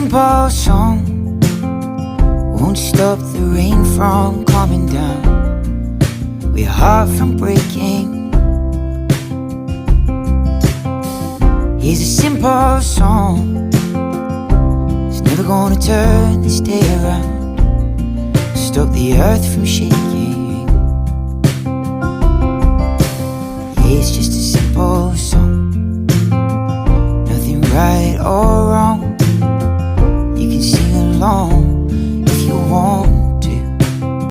simple song, won't stop the rain from coming down, we're hard from breaking. Here's a simple song, it's never gonna turn this day around, stop the earth from shaking. Yeah, it's just a simple song, nothing right or wrong, you can sing along.